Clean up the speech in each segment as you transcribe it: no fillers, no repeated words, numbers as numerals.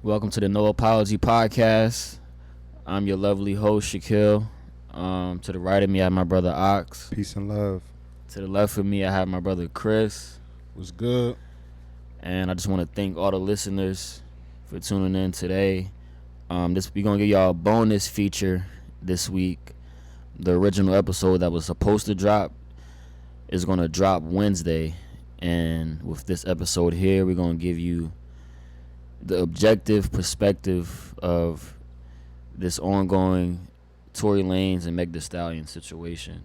Welcome to the No Apology Podcast. I'm your lovely host, SHAQUILLE. To the right of me, I have my brother Ox. Peace and love. To the left of me, I have my brother Chris. Was good. And I just want to thank all the listeners for tuning in today. We're gonna give y'all a bonus feature this week. The original episode that was supposed to drop is gonna drop Wednesday, and with this episode here, we're gonna give you the objective perspective of this ongoing Tory Lanez and Meg Thee Stallion situation.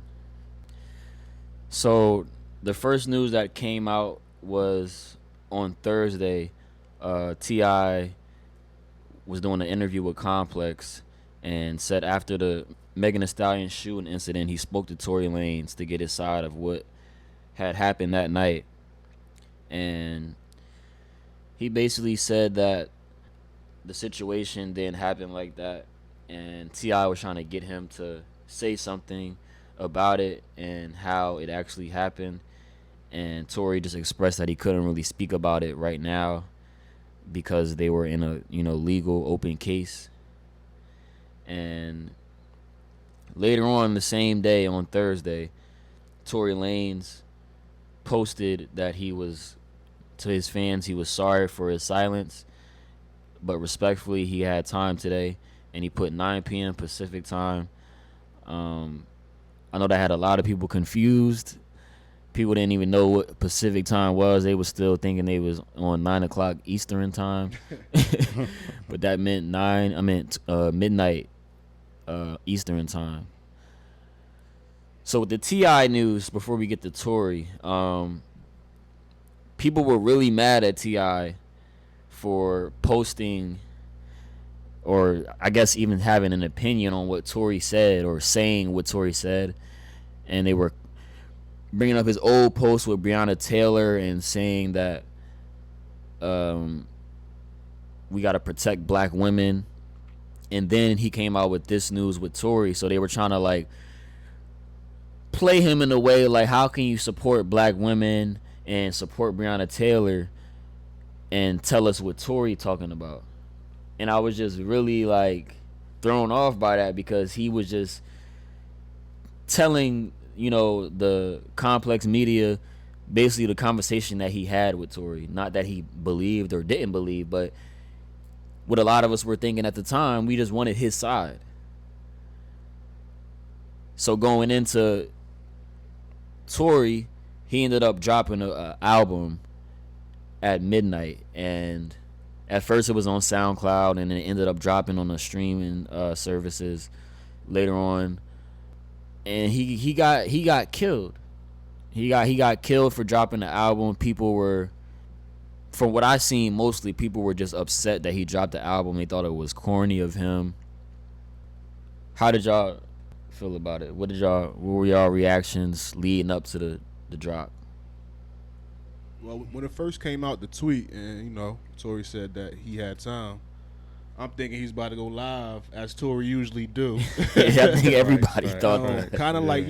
So the first news that came out was on Thursday. T.I. was doing an interview with Complex and said after the Megan Thee Stallion shooting incident, he spoke to Tory Lanez to get his side of what had happened that night. And he basically said that the situation didn't happen like that, and T.I. was trying to get him to say something about it and how it actually happened. And Tory just expressed that he couldn't really speak about it right now because they were in a legal open case. And later on the same day, on Thursday, Tory Lanez posted that he was, to his fans, he was sorry for his silence, but respectfully, he had time today, and he put 9 p.m. Pacific time. I know that had a lot of people confused. People didn't even know what Pacific time was. They were still thinking they was on 9 o'clock Eastern time, but that meant midnight Eastern time. So with the T.I. news, before we get to Tory, people were really mad at T.I. for posting, or I guess even having an opinion on what Tory said or saying what Tory said. And they were bringing up his old post with Breonna Taylor and saying that we got to protect black women. And then he came out with this news with Tory. So they were trying to like play him in a way like, how can you support black women and support Breonna Taylor and tell us what Tory talking about? And I was just really like thrown off by that, because he was just telling the Complex media basically the conversation that he had with Tory. Not that he believed or didn't believe, but what a lot of us were thinking at the time, we just wanted his side. So going into Tory, he ended up dropping a album at midnight, and at first it was on SoundCloud, and then it ended up dropping on the streaming services later on. And he got killed. He got killed for dropping the album. People were, from what I seen, mostly people were just upset that he dropped the album. They thought it was corny of him. How did y'all feel about it? What were y'all reactions leading up to the drop? Well, when it first came out, the tweet, and Tory said that he had time. I'm thinking he's about to go live, as Tory usually do. Yeah, I think everybody thought that. Kind of like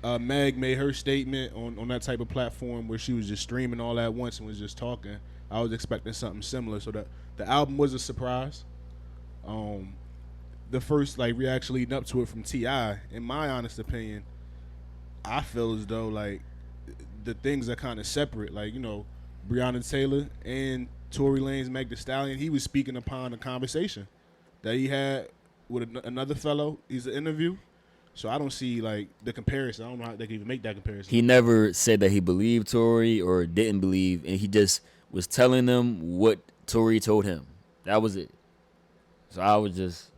how Meg made her statement on that type of platform where she was just streaming all at once and was just talking. I was expecting something similar, so that the album was a surprise. The first reaction leading up to it from T.I., in my honest opinion, I feel as though the things are kind of separate. Breonna Taylor and Tory Lanez, Meg Thee Stallion, he was speaking upon a conversation that he had with another fellow. He's an interview. So I don't see the comparison. I don't know how they can even make that comparison. He never said that he believed Tory or didn't believe, and he just was telling them what Tory told him. That was it. So I was just,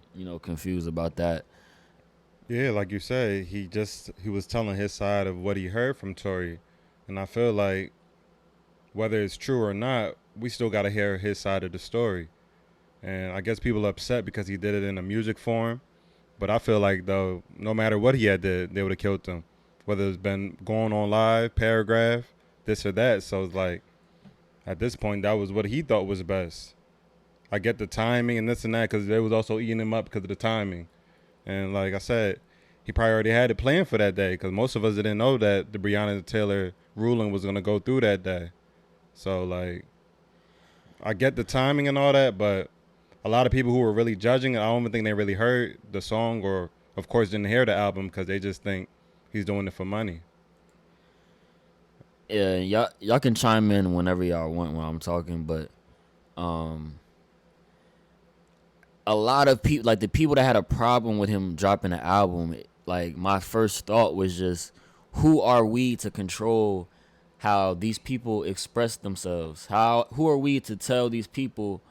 confused about that. Yeah, like you say, he was telling his side of what he heard from Tory. And I feel like whether it's true or not, we still got to hear his side of the story. And I guess people are upset because he did it in a music form. But I feel like, though, no matter what he had did, they would have killed him. Whether it's been going on live, paragraph, this or that. So it's like, at this point, that was what he thought was best. I get the timing and this and that, because they was also eating him up because of the timing. And like I said, he probably already had it planned for that day, because most of us didn't know that the Breonna Taylor ruling was going to go through that day. So, I get the timing and all that, but a lot of people who were really judging, I don't even think they really heard the song or, of course, didn't hear the album because they just think he's doing it for money. Yeah, y'all can chime in whenever y'all want when I'm talking, but a lot of people, like the people that had a problem with him dropping the album, like my first thought was just, who are we to control how these people express themselves? Who are we to tell these people,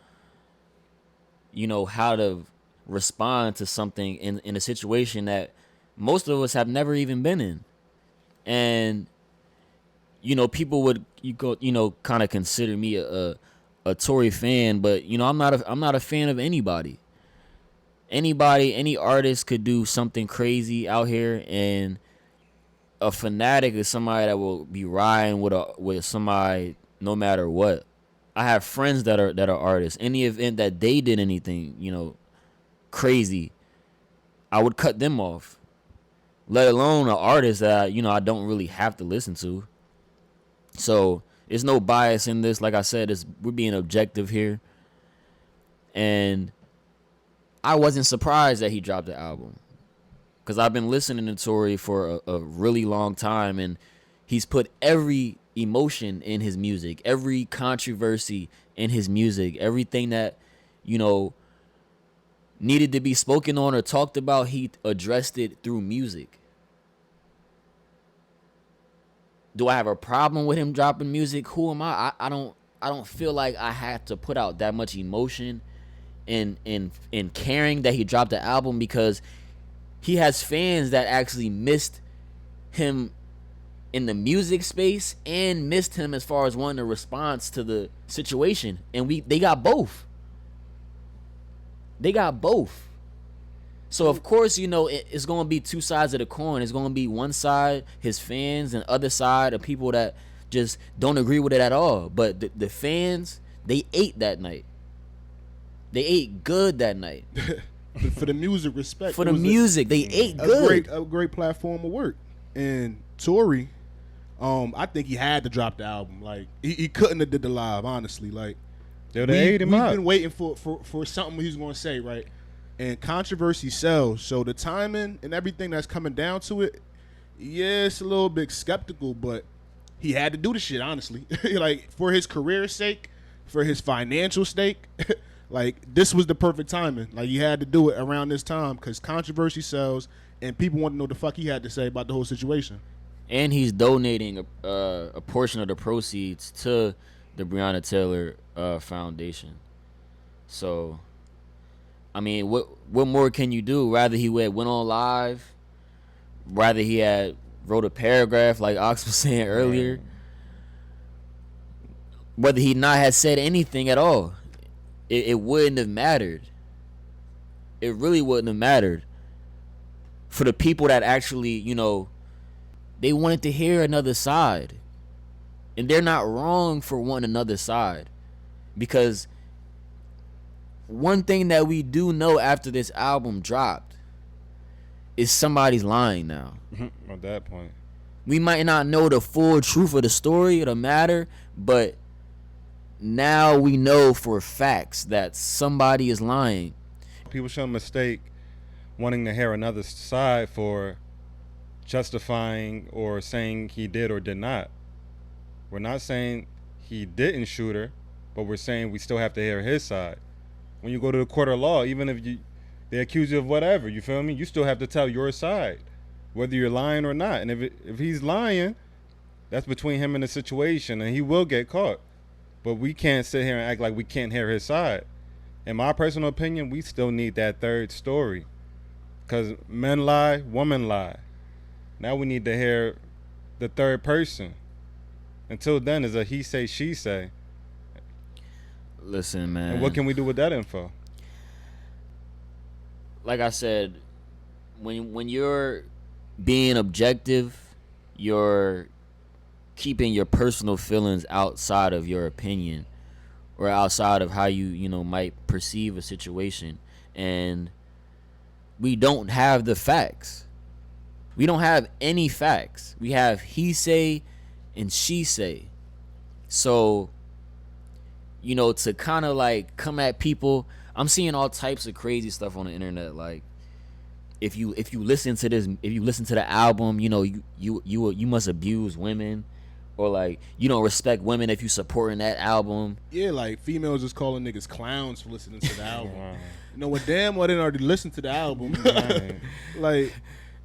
how to respond to something in a situation that most of us have never even been in? And people would kind of consider me a Tory fan, but I'm not a fan of anybody. Any artist could do something crazy out here, and a fanatic is somebody that will be riding with somebody no matter what. I have friends that are artists. Any event that they did anything, crazy, I would cut them off. Let alone an artist that I don't really have to listen to. So there's no bias in this. Like I said, we're being objective here. And I wasn't surprised that he dropped the album, because I've been listening to Tory for a really long time, and he's put every emotion in his music, every controversy in his music, everything that needed to be spoken on or talked about, he addressed it through music. Do I have a problem with him dropping music? Who am I? I don't feel like I had to put out that much emotion in caring that he dropped the album, because he has fans that actually missed him in the music space and missed him as far as wanting a response to the situation, and they got both. So of course, it's gonna be two sides of the coin. It's gonna be one side, his fans, and other side of people that just don't agree with it at all. But the fans, they ate that night. They ate good that night. For the music, respect. For the music, they ate good. A great platform of work. And Tory, I think he had to drop the album. Like he couldn't have did the live, honestly. Like they ate him up. We've been waiting for something he's gonna say, right? And controversy sells. So the timing and everything that's coming down to it, yeah, it's a little bit skeptical, but he had to do the shit, honestly. Like for his career's sake, for his financial stake. Like, this was the perfect timing. Like, he had to do it around this time because controversy sells and people want to know what the fuck he had to say about the whole situation. And he's donating a portion of the proceeds to the Breonna Taylor Foundation. So, I mean, what more can you do? Rather he went on live, rather he had wrote a paragraph like Ox was saying earlier, whether he not had said anything at all. It wouldn't have mattered. It really wouldn't have mattered. For the people that actually, they wanted to hear another side. And they're not wrong for wanting another side. Because one thing that we do know after this album dropped is somebody's lying now. At that point. We might not know the full truth of the story or the matter, but now we know for facts that somebody is lying. People shouldn't mistake wanting to hear another side for justifying or saying he did or did not. We're not saying he didn't shoot her, but we're saying we still have to hear his side. When you go to the court of law, even if they accuse you of whatever, you feel me? You still have to tell your side, whether you're lying or not. And if he's lying, that's between him and the situation, and he will get caught. But we can't sit here and act like we can't hear his side. In my personal opinion, we still need that third story. Because men lie, women lie. Now we need to hear the third person. Until then, it's a he say, she say. Listen, man. And what can we do with that info? Like I said, when you're being objective, you're keeping your personal feelings outside of your opinion or outside of how you might perceive a situation. And we don't have the facts. We don't have any facts. We have he say and she say. So, to kind of like come at people, I'm seeing all types of crazy stuff on the internet. Like, if you listen to this, if you listen to the album, you know, you must abuse women, or like you don't respect women if you supporting that album. Yeah, like females just calling niggas clowns for listening to the album. You know what? Damn, well, they didn't already listen to the album. Like,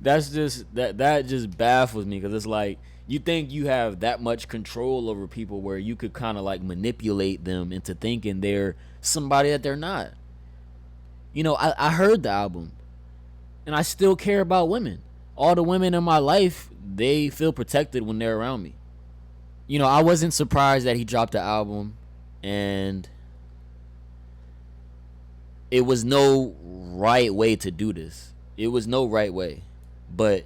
that's just that just baffles me, because it's like, you think you have that much control over people where you could kind of like manipulate them into thinking they're somebody that they're not. You know, I heard the album, and I still care about women. All the women in my life, they feel protected when they're around me. You know, I wasn't surprised that he dropped the album, and it was no right way to do this. It was no right way. But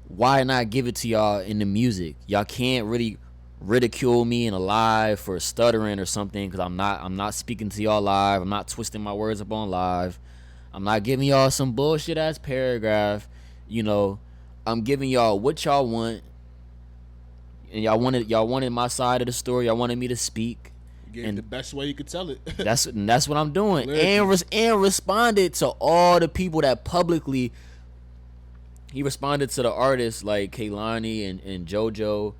why not give it to y'all in the music? Y'all can't really ridicule me in a live for stuttering or something, because I'm not speaking to y'all live. I'm not twisting my words up on live. I'm not giving y'all some bullshit ass paragraph. You know, I'm giving y'all what y'all want, and y'all wanted my side of the story. Y'all wanted me to speak. and the best way you could tell it. That's what I'm doing. Listen. And responded to all the people that publicly. He responded to the artists like Kehlani and JoJo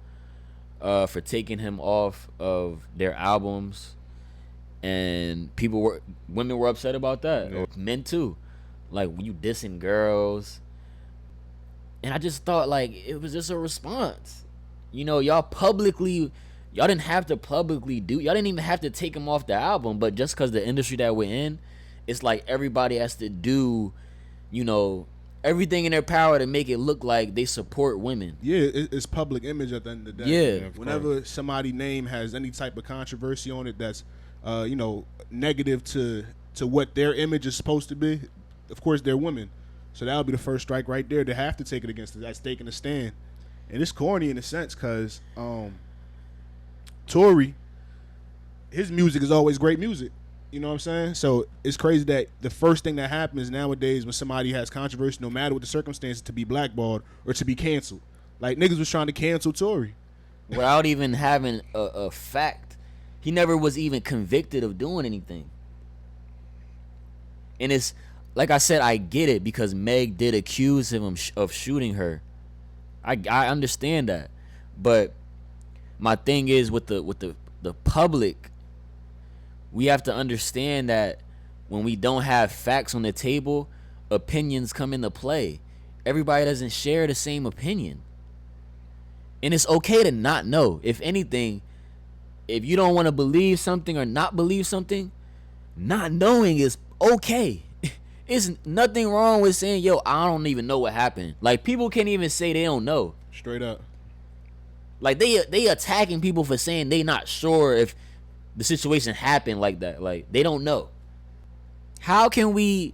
for taking him off of their albums, and women were upset about that. Yeah. Men too, like, you dissing girls. And I just thought, like, it was just a response. You know, y'all didn't have to publicly y'all didn't even have to take him off the album, but just because the industry that we're in, it's like everybody has to do, you know, everything in their power to make it look like they support women. Yeah, it's public image at the end of the day. Yeah. Whenever somebody's name has any type of controversy on it that's, you know, negative to what their image is supposed to be, of course they're women. So that'll be the first strike right there. They have to take it against it. That's taking a stand. And it's corny in a sense because Tory, his music is always great music. You know what I'm saying? So it's crazy that the first thing that happens nowadays when somebody has controversy, no matter what the circumstances, to be blackballed or to be canceled. Like, niggas was trying to cancel Tory Without even having a fact. He never was even convicted of doing anything. And it's, like I said, I get it, because Meg did accuse him of shooting her. I understand that. But my thing is with the public, we have to understand that when we don't have facts on the table, opinions come into play. Everybody doesn't share the same opinion. And it's okay to not know. If anything, if you don't want to believe something or not believe something, not knowing is okay. It's nothing wrong with saying, yo, I don't even know what happened. Like, people can't even say they don't know. straight up. Like, they attacking people for saying they not sure if the situation happened like that. Like, they don't know. How can we,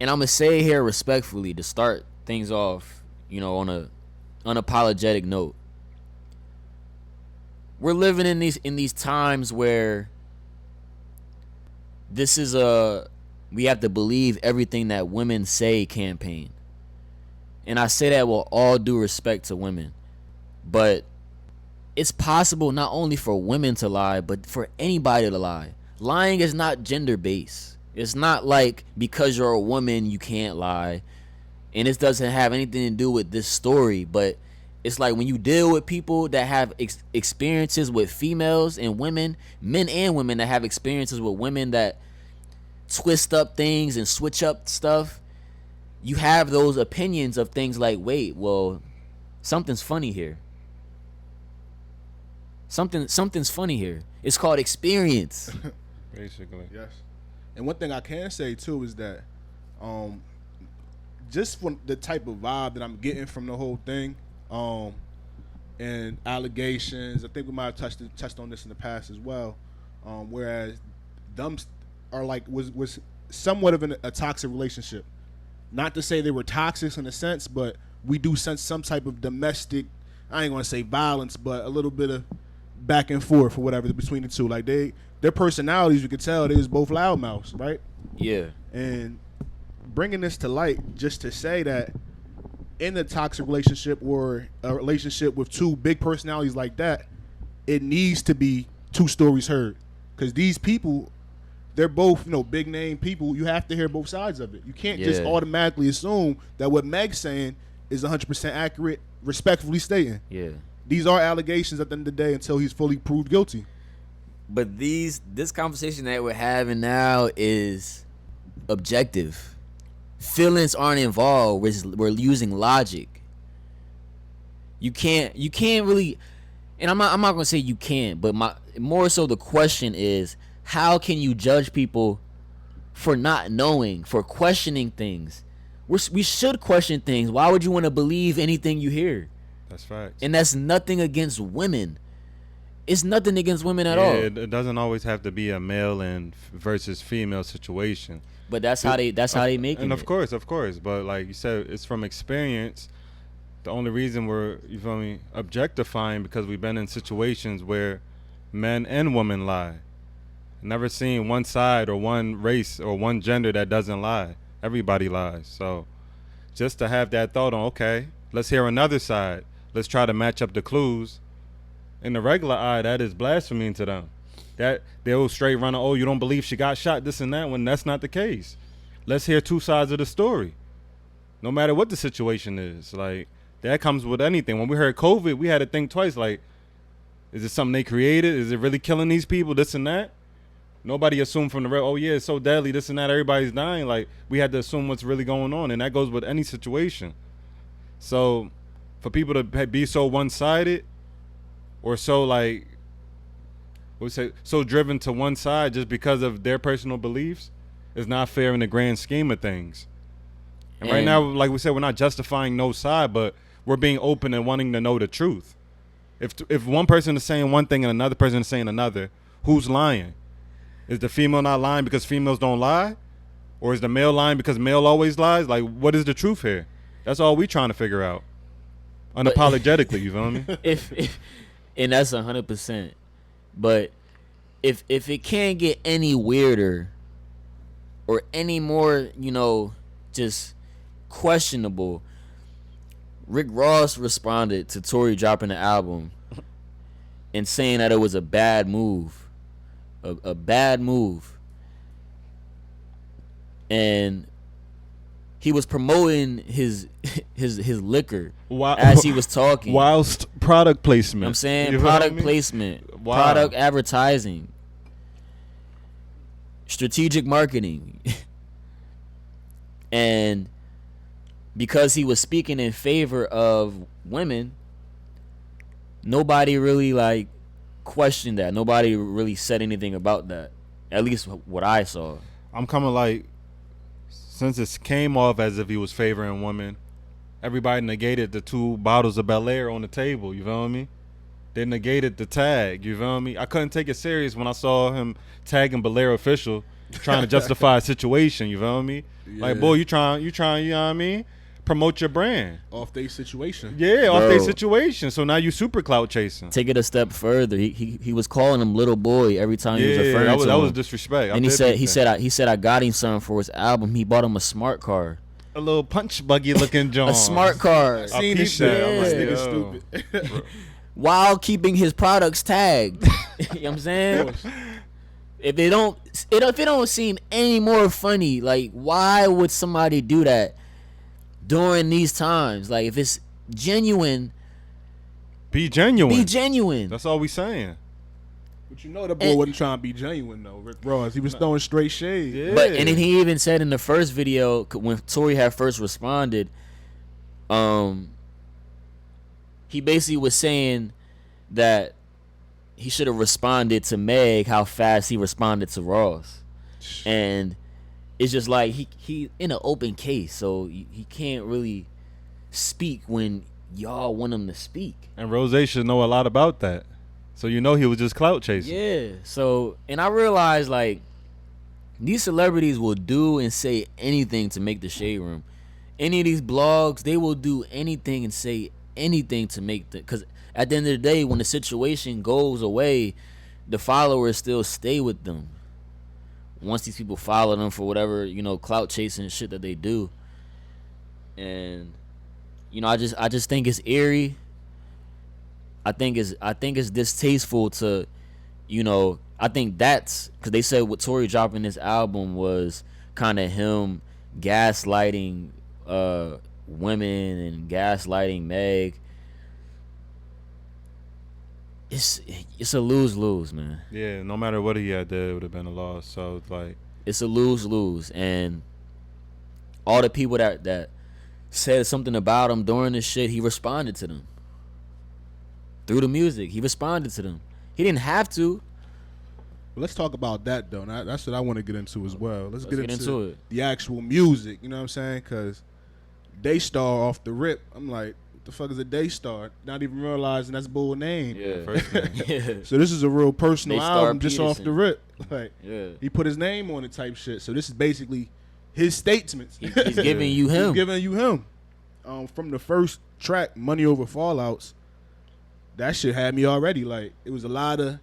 and I'm going to say here respectfully to start things off, you know, on a unapologetic note. We're living in these times where this is we have to believe everything that women say campaign. And I say that with all due respect to women. But it's possible not only for women to lie, but for anybody to lie. Lying is not gender-based. It's not like because you're a woman, you can't lie. And this doesn't have anything to do with this story, but it's like when you deal with people that have experiences with females and women, men and women that have experiences with women that twist up things and switch up stuff, you have those opinions of things like, wait, well, something's funny here. Something's funny here. It's called experience. Basically. Yes. And one thing I can say too is that just from the type of vibe that I'm getting from the whole thing, and allegations, I think we might have touched on this in the past as well, whereas them are like was somewhat of a toxic relationship. Not to say they were toxic in a sense, but we do sense some type of domestic, I ain't gonna say violence, but a little bit of back and forth or whatever between the two. Like their personalities, you could tell they was both loudmouths, right? Yeah. And bringing this to light just to say that in a toxic relationship or a relationship with two big personalities like that, it needs to be two stories heard. Because these people, they're both, big name people. You have to hear both sides of it. You can't just Yeah. automatically assume that what Meg's saying is 100% accurate, respectfully stating. Yeah. These are allegations at the end of the day until he's fully proved guilty. But this conversation that we're having now is objective. Feelings aren't involved. We're using logic. You can't really, and I'm not gonna say you can't, but more so the question is, how can you judge people for not knowing, for questioning things? We should question things. Why would you want to believe anything you hear? That's facts. And that's nothing against women. It's nothing against women at all. It doesn't always have to be a male and versus female situation. But that's how they make it. And of course, but like you said, it's from experience. The only reason we're, you feel me, objectifying because we've been in situations where men and women lie. Never seen one side or one race or one gender that doesn't lie. Everybody lies. So just to have that thought on, okay, let's hear another side. Let's try to match up the clues. In the regular eye, that is blasphemy to them. That they'll straight run, oh, you don't believe she got shot, this and that, when that's not the case. Let's hear two sides of the story. No matter what the situation is. Like, that comes with anything. When we heard COVID, we had to think twice, like, is it something they created? Is it really killing these people, this and that? Nobody assumed from the oh yeah, it's so deadly, this and that, everybody's dying. Like, we had to assume what's really going on, and that goes with any situation. So, for people to be so one-sided, or so like, so driven to one side just because of their personal beliefs, is not fair in the grand scheme of things. And right now, like we said, we're not justifying no side, but we're being open and wanting to know the truth. If one person is saying one thing and another person is saying another, who's lying? Is the female not lying because females don't lie? Or is the male lying because male always lies? Like, what is the truth here? That's all we trying to figure out. Unapologetically, you feel me? And that's 100%. But if it can't get any weirder or any more, just questionable, Rick Ross responded to Tory dropping the album and saying that it was a bad move. A bad move. And he was promoting his liquor as he was talking. Whilst product placement. You know what I'm saying? You Product feel me? placement. Wow. Product advertising. Strategic marketing. And because he was speaking in favor of women, nobody really questioned that. Nobody really said anything about that. At least what I saw. I'm coming like, since it came off as if he was favoring women, everybody negated the 2 bottles of Bel Air on the table, you feel me? They negated the tag, you feel me? I couldn't take it serious when I saw him tagging Bel Air official, trying to justify a situation, you feel me? Yeah. Like, boy, you trying, you know what I mean? Promote your brand. Off their situation. Yeah, off Bro. their situation. So now you super clout chasing. Take it a step further. He was calling him little boy every time he was Yeah, referring to that him. was disrespect. And he said I got him something for his album. He bought him a smart car. a little punch buggy looking John. A smart car. I Seen this peeped shit. that. I'm like, Yeah. nigga stupid. While keeping his products tagged. You know what I'm saying? If it don't seem any more funny, like, why would somebody do that during these times? Like, if it's genuine, Be genuine. be genuine. That's all we saying. But you know that boy wasn't trying to be genuine though, Rick Ross. He was throwing straight shade. Yeah. But and then he even said in the first video when Tory had first responded, he basically was saying that he should have responded to Meg how fast he responded to Ross, and it's just like he in an open case, so he can't really speak when y'all want him to speak. And Rose should know a lot about that. So you know he was just clout chasing. Yeah. So, and I realized, like, these celebrities will do and say anything to make the shade room. Any of these blogs, they will do anything and say anything to make the, because at the end of the day, when the situation goes away, the followers still stay with them. Once these people follow them for whatever, clout chasing shit that they do. And I just think it's eerie. I think it's distasteful to, I think that's because they said what Tory dropping this album was kind of him gaslighting women and gaslighting Meg. It's a lose-lose, man. Yeah, no matter what he had did, it would have been a loss. So it's like It's a lose-lose, and all the people that said something about him during this shit, he responded to them through the music. He responded to them. He didn't have to. Let's talk about that though. Now, that's what I want to get into as well. Let's get into it. the actual music. You know what I'm saying? Because Daystar off the rip, I'm like, what the fuck is a Daystar? Not even realizing that's bull name. Yeah. first name. Yeah. So this is a real personal Daystar album just off Peterson. the rip. Like Yeah. he put his name on it type shit. So this is basically his statements. He's giving you him. He's giving you him. From the first track, Money Over Fallouts, that shit had me already. Like, it was a lot of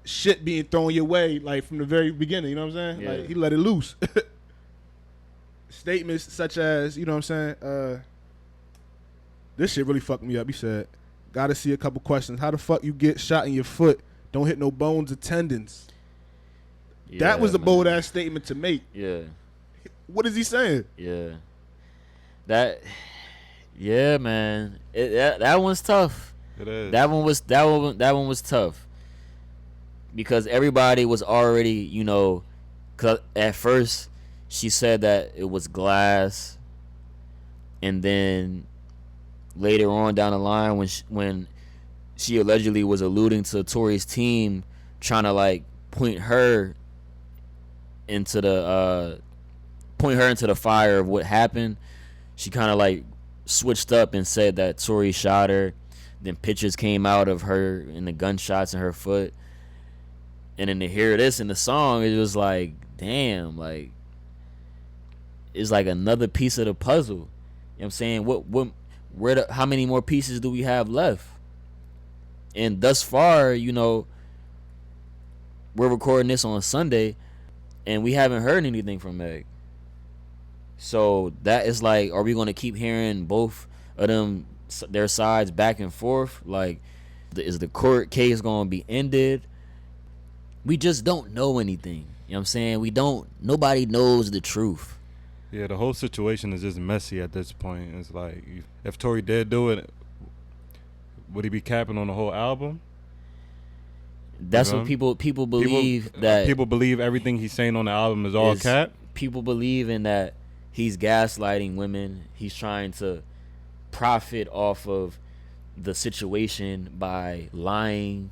shit being thrown your way, like, from the very beginning. You know what I'm saying? Yeah. Like, he let it loose. Statements such as, you know what I'm saying? This shit really fucked me up. He said, gotta see a couple questions. How the fuck you get shot in your foot? Don't hit no bones or tendons. That was a man. bold ass statement to make. Yeah. What is he saying? Yeah. Yeah, man. That one's tough. It is. That one was tough. Because everybody was already, you know, cause at first she said that it was glass, and then later on down the line when she allegedly was alluding to Tory's team trying to like point her into the fire of what happened, she kind of like switched up and said that Tory shot her. Then pictures came out of her and the gunshots in her foot. And then to hear this in the song, it was like, damn, like it's like another piece of the puzzle. You know what I'm saying? How many more pieces do we have left? And thus far, you know, we're recording this on Sunday and we haven't heard anything from Meg. So that is like, are we going to keep hearing both of them, their sides back and forth? Like, is the court case going to be ended? We just don't know anything. You know what I'm saying? Nobody knows the truth. Yeah, the whole situation is just messy at this point. It's like, if Tory did do it, would he be capping on the whole album? That's You what know? people believe, that people believe everything he's saying on the album is all cap. People believe in that he's gaslighting women. He's trying to profit off of the situation by lying.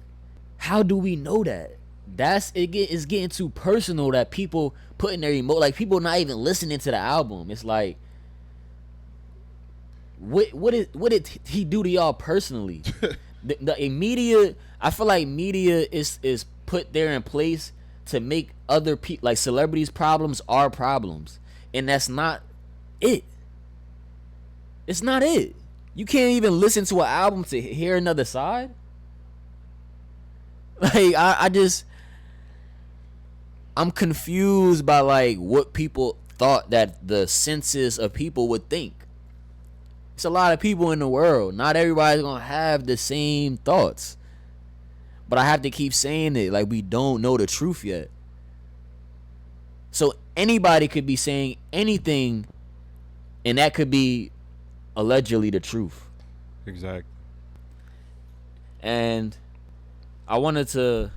How do we know that? It's getting too personal that people putting their like people not even listening to the album. It's like, what did he do to y'all personally? the media, I feel like media is put there in place to make other people, like celebrities' problems, our problems, and that's not it. It's not it. You can't even listen to an album to hear another side. Like I'm confused by like what people thought that the census of people would think. It's a lot of people in the world. Not everybody's gonna have the same thoughts. But I have to keep saying it, like we don't know the truth yet. So anybody could be saying anything, and that could be allegedly the truth. Exactly. And I wanted to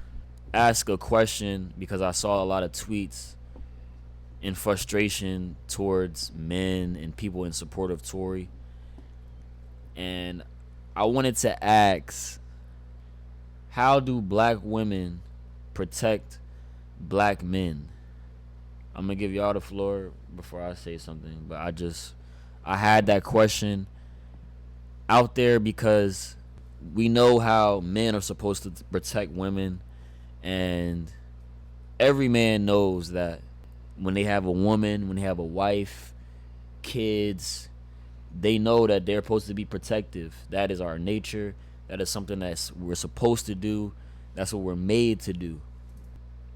ask a question because I saw a lot of tweets in frustration towards men and people in support of Tory. And I wanted to ask, how do black women protect black men? I'm going to give y'all the floor before I say something, but I had that question out there because we know how men are supposed to protect women, and every man knows that when they have a woman, when they have a wife, kids, they know that they're supposed to be protective. That is our nature. That is something we're supposed to do. That's what we're made to do.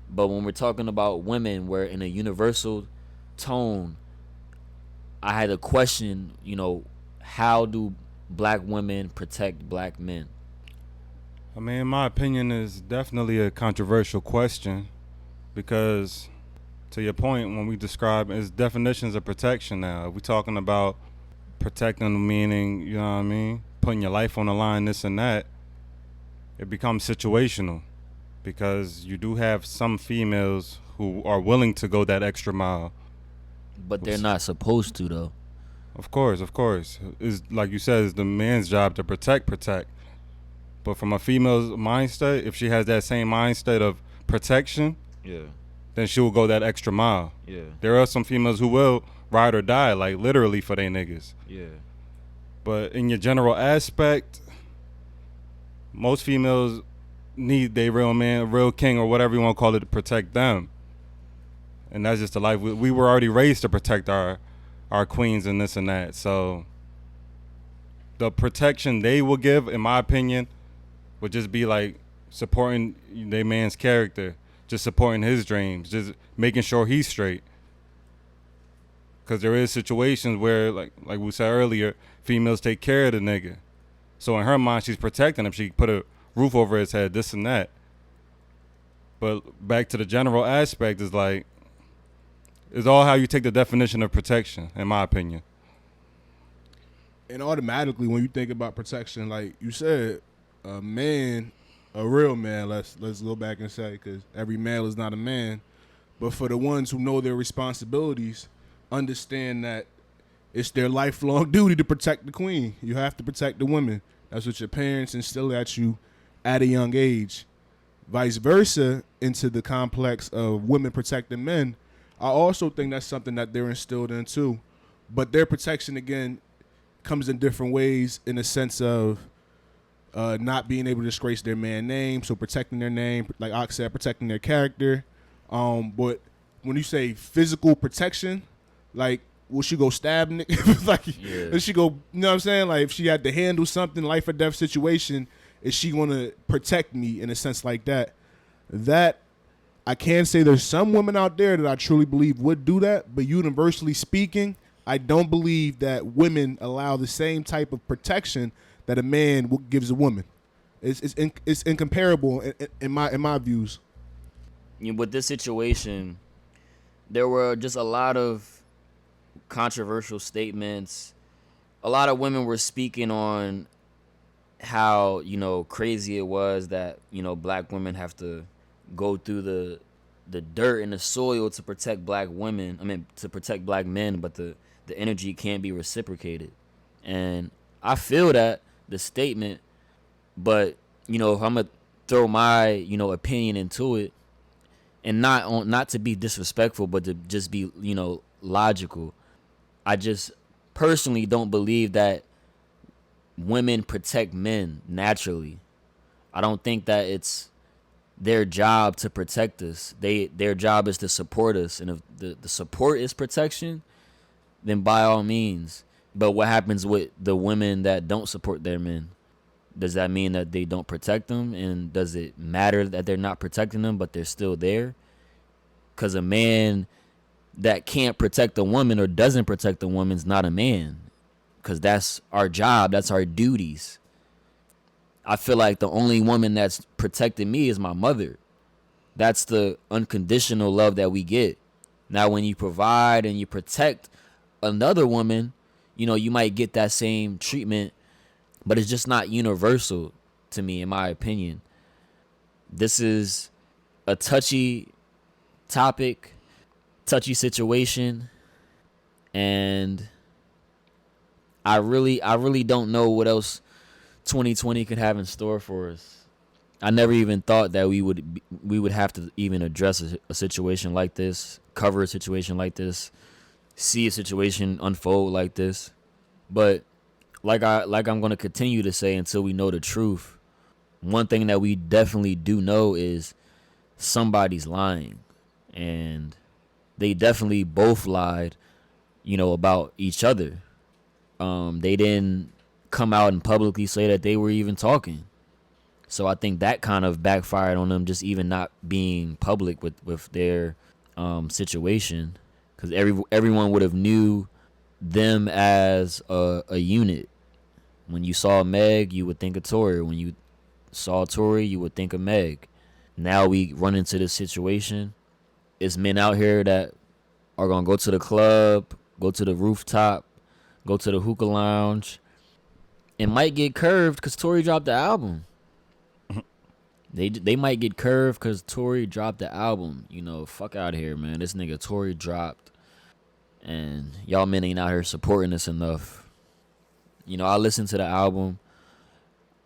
But when we're talking about women, we're in a universal tone. I had a question, you know, how do black women protect black men? I mean, in my opinion, is definitely a controversial question because, to your point, when we describe its definitions of protection now, if we're talking about protecting, meaning, you know what I mean, putting your life on the line, this and that, it becomes situational because you do have some females who are willing to go that extra mile. But they're not supposed to though. Of course. It's like you said, it's the man's job to protect. But from a female's mindset, if she has that same mindset of protection, Yeah. then she will go that extra mile. Yeah. There are some females who will ride or die, like literally for their niggas. Yeah. But in your general aspect, most females need their real man, real king, or whatever you want to call it, to protect them. And that's just the life. We were already raised to protect our queens and this and that. So the protection they will give, in my opinion, would just be like supporting their man's character, just supporting his dreams, just making sure he's straight. Because there is situations where, like we said earlier, females take care of the nigga. So in her mind, she's protecting him. She put a roof over his head, this and that. But back to the general aspect is like, it's all how you take the definition of protection, in my opinion. And automatically, when you think about protection, like you said, a man, a real man, let's go back and say, because every male is not a man, but for the ones who know their responsibilities, understand that it's their lifelong duty to protect the queen. You have to protect the women. That's what your parents instill at you at a young age. Vice versa, into the complex of women protecting men, I also think that's something that they're instilled in too. But their protection, again, comes in different ways, in the sense of not being able to disgrace their man name, so protecting their name, like Ox said, protecting their character. But when you say physical protection, like, will she go stab nigga? Like, Yeah. is she go, you know what I'm saying? Like, if she had to handle something, life or death situation, is she going to protect me in a sense like that? That, I can say there's some women out there that I truly believe would do that, but universally speaking, I don't believe that women allow the same type of protection that a man gives a woman. It's incomparable in my views. With this situation, there were just a lot of controversial statements. A lot of women were speaking on how, crazy it was that, black women have to go through the dirt and the soil to protect black women. I mean, to protect black men, but the energy can't be reciprocated. And I feel that the statement, but if I'm gonna throw my opinion into it, and not to be disrespectful, but to just be logical. I just personally don't believe that women protect men naturally. I don't think that it's their job to protect us. Their job is to support us, and if the support is protection, then by all means. But what happens with the women that don't support their men? Does that mean that they don't protect them? And does it matter that they're not protecting them, but they're still there? Because a man that can't protect a woman or doesn't protect a woman is not a man. Because that's our job. That's our duties. I feel like the only woman that's protecting me is my mother. That's the unconditional love that we get. Now, when you provide and you protect another woman, you might get that same treatment, but it's just not universal to me, in my opinion. This is a touchy topic, touchy situation, and I really don't know what else 2020 could have in store for us. I never even thought that we would have to even address a situation like this, cover a situation like this, see a situation unfold like this. But like I'm going to continue to say until we know the truth, one thing that we definitely do know is somebody's lying, and they definitely both lied, about each other. They didn't come out and publicly say that they were even talking. So I think that kind of backfired on them, just even not being public with their situation, because everyone would have knew them as a unit. When you saw Meg, you would think of Tory. When you saw Tory, you would think of Meg. Now we run into this situation. It's men out here that are gonna go to the club, go to the rooftop, go to the hookah lounge, and might get curved because Tory dropped the album. They might get curved because Tory dropped the album. You know, fuck out of here, man. This nigga Tory dropped, and y'all men ain't out here supporting us enough. You know, I listened to the album.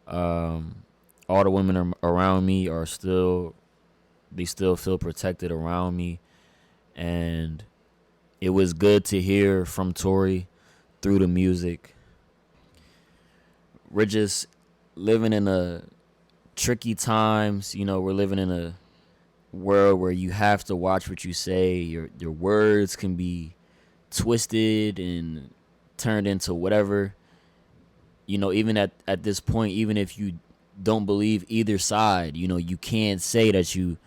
All the women around me are still, they still feel protected around me, and it was good to hear from Tory through the music. We're just living in a tricky times. You know, we're living in a world where you have to watch what you say. Your words can be twisted and turned into whatever. You know, even at this point, even if you don't believe either side, you know, you can't say that you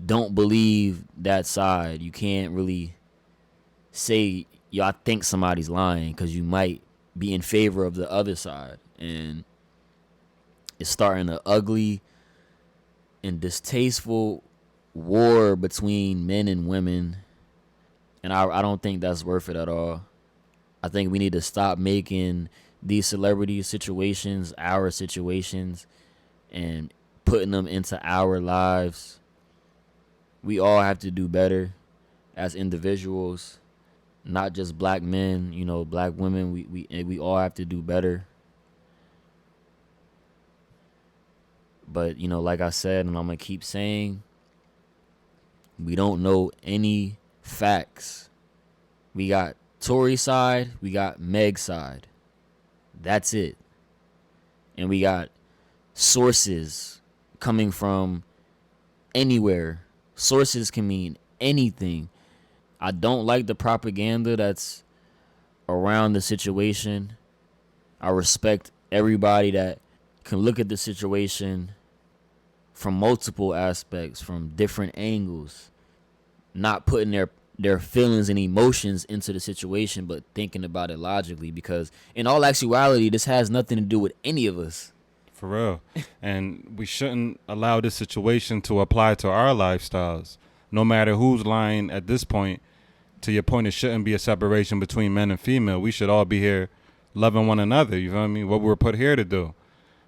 don't believe that side. You can't really say, yo, I think somebody's lying, because you might be in favor of the other side. And it's starting an ugly and distasteful war between men and women. And I don't think that's worth it at all. I think we need to stop making these celebrity situations our situations and putting them into our lives. We all have to do better as individuals, not just black men, you know, black women. We all have to do better. But, you know, like I said, and I'm going to keep saying, we don't know any facts. We got Tory's side, we got Meg's side. That's it. And we got sources coming from anywhere. Sources can mean anything. I don't like the propaganda that's around the situation. I respect everybody that can look at the situation from multiple aspects, from different angles, not putting their feelings and emotions into the situation, but thinking about it logically, because in all actuality, this has nothing to do with any of us. For real. And we shouldn't allow this situation to apply to our lifestyles. No matter who's lying at this point, to your point, it shouldn't be a separation between men and female. We should all be here loving one another. You feel what I mean? What we were put here to do.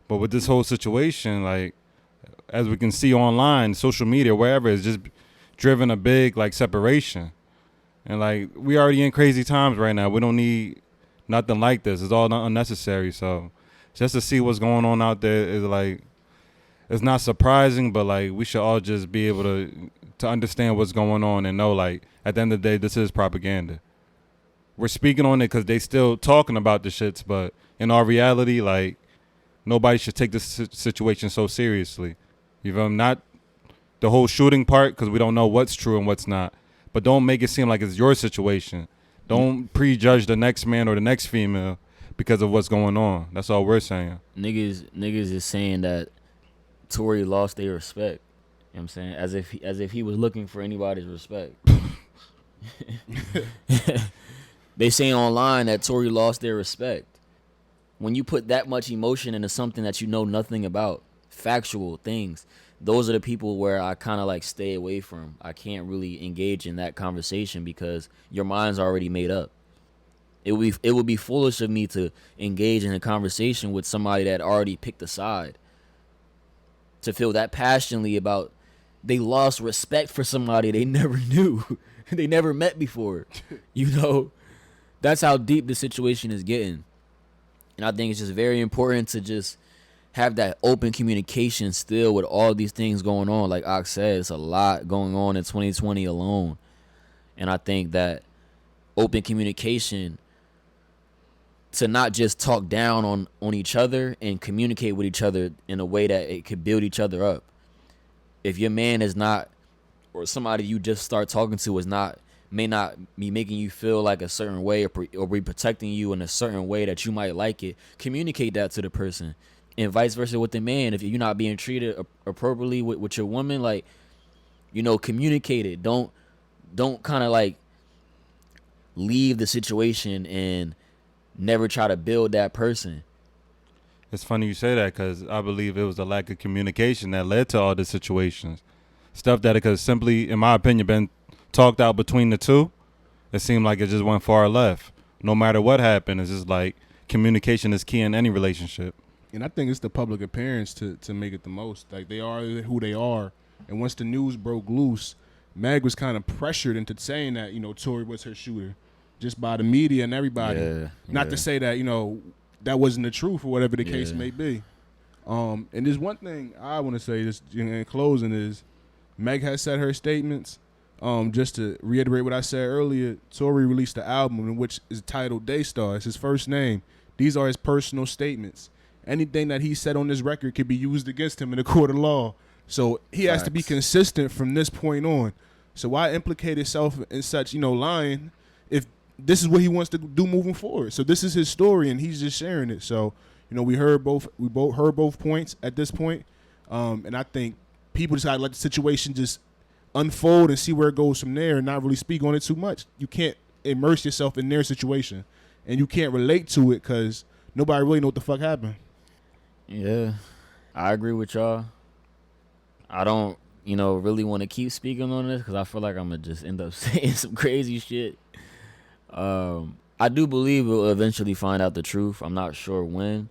But with this whole situation, like, as we can see online, social media, wherever, it's just driven a big, like, separation. And, like, we already in crazy times right now. We don't need nothing like this. It's all unnecessary. So just to see what's going on out there is, like, it's not surprising, but, like, we should all just be able to understand what's going on and know, like, at the end of the day, this is propaganda. We're speaking on it because they still talking about the shits, but in our reality, like, nobody should take this situation so seriously. You know, not the whole shooting part, because we don't know what's true and what's not. But don't make it seem like it's your situation. Don't prejudge the next man or the next female because of what's going on. That's all we're saying. Niggas is saying that Tory lost their respect. You know what I'm saying? As if he was looking for anybody's respect. They say online that Tory lost their respect. When you put that much emotion into something that you know nothing about, factual things, those are the people where I kind of like stay away from. I can't really engage in that conversation because your mind's already made up. It would be foolish of me to engage in a conversation with somebody that already picked a side. To feel that passionately about they lost respect for somebody they never knew. They never met before. You know, that's how deep the situation is getting. And I think it's just very important to just have that open communication still with all these things going on. Like Ox said, it's a lot going on in 2020 alone. And I think that open communication, to not just talk down on each other and communicate with each other in a way that it could build each other up. If your man is not, or somebody you just start talking to is not, may not be making you feel like a certain way or be protecting you in a certain way that you might like it, communicate that to the person. And vice versa with the man. If you're not being treated appropriately with your woman, like, you know, communicate it. Don't kind of like leave the situation and never try to build that person. It's funny you say that because I believe it was the lack of communication that led to all the situations. Stuff that it could simply, in my opinion, been talked out between the two. It seemed like it just went far left. No matter what happened, it's just like communication is key in any relationship. And I think it's the public appearance to make it the most. Like, they are who they are. And once the news broke loose, Meg was kind of pressured into saying that, Tory was her shooter just by the media and everybody. Yeah, Not to say that, that wasn't the truth or whatever the case may be. And there's one thing I want to say just in closing is Meg has said her statements. Just to reiterate what I said earlier, Tory released an album in which is titled Daystar. It's his first name. These are his personal statements. Anything that he said on this record could be used against him in a court of law. So he has to be consistent from this point on. So why implicate himself in such, lying if this is what he wants to do moving forward? So this is his story and he's just sharing it. So, we heard both heard both points at this point. And I think people just gotta let the situation just unfold and see where it goes from there and not really speak on it too much. You can't immerse yourself in their situation and you can't relate to it because nobody really know what the fuck happened. Yeah, I agree with y'all. I don't, really want to keep speaking on this because I feel like I'm going to just end up saying some crazy shit. I do believe we'll eventually find out the truth. I'm not sure when,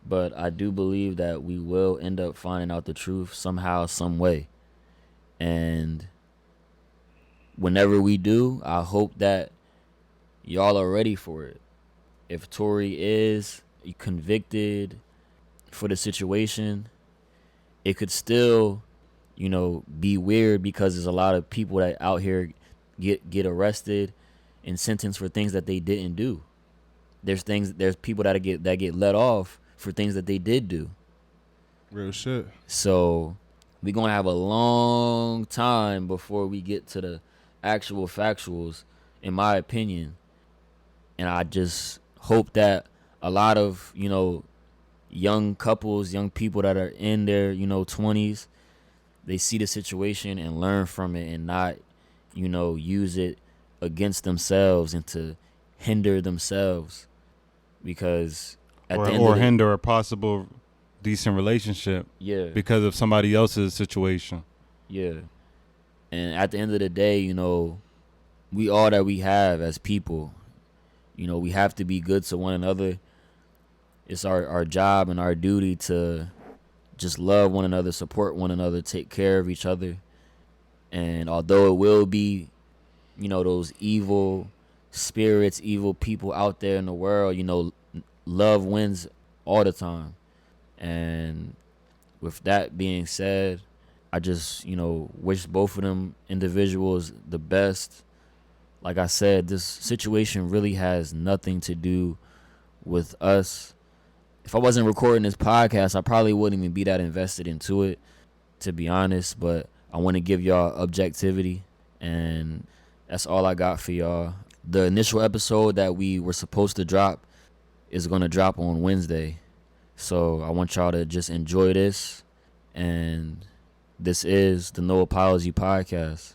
but I do believe that we will end up finding out the truth somehow, some way. And whenever we do, I hope that y'all are ready for it. If Tory is convicted for the situation, it could still, be weird because there's a lot of people that out here get arrested and sentenced for things that they didn't do. There's people that get let off for things that they did do. Real shit. So we're gonna have a long time before we get to the actual factuals, in my opinion. And I just hope that a lot of, young couples, young people that are in their, 20s, they see the situation and learn from it and not, use it against themselves and to hinder themselves. Because at the end or of the, hinder a possible decent relationship because of somebody else's situation. Yeah. And at the end of the day, we all that we have as people. We have to be good to one another. It's our job and our duty to just love one another, support one another, take care of each other. And although it will be, those evil spirits, evil people out there in the world, love wins all the time. And with that being said, I just, wish both of them individuals the best. Like I said, this situation really has nothing to do with us. If I wasn't recording this podcast, I probably wouldn't even be that invested into it, to be honest. But I want to give y'all objectivity, and that's all I got for y'all. The initial episode that we were supposed to drop is going to drop on Wednesday. So I want y'all to just enjoy this. And this is the No Apology Podcast.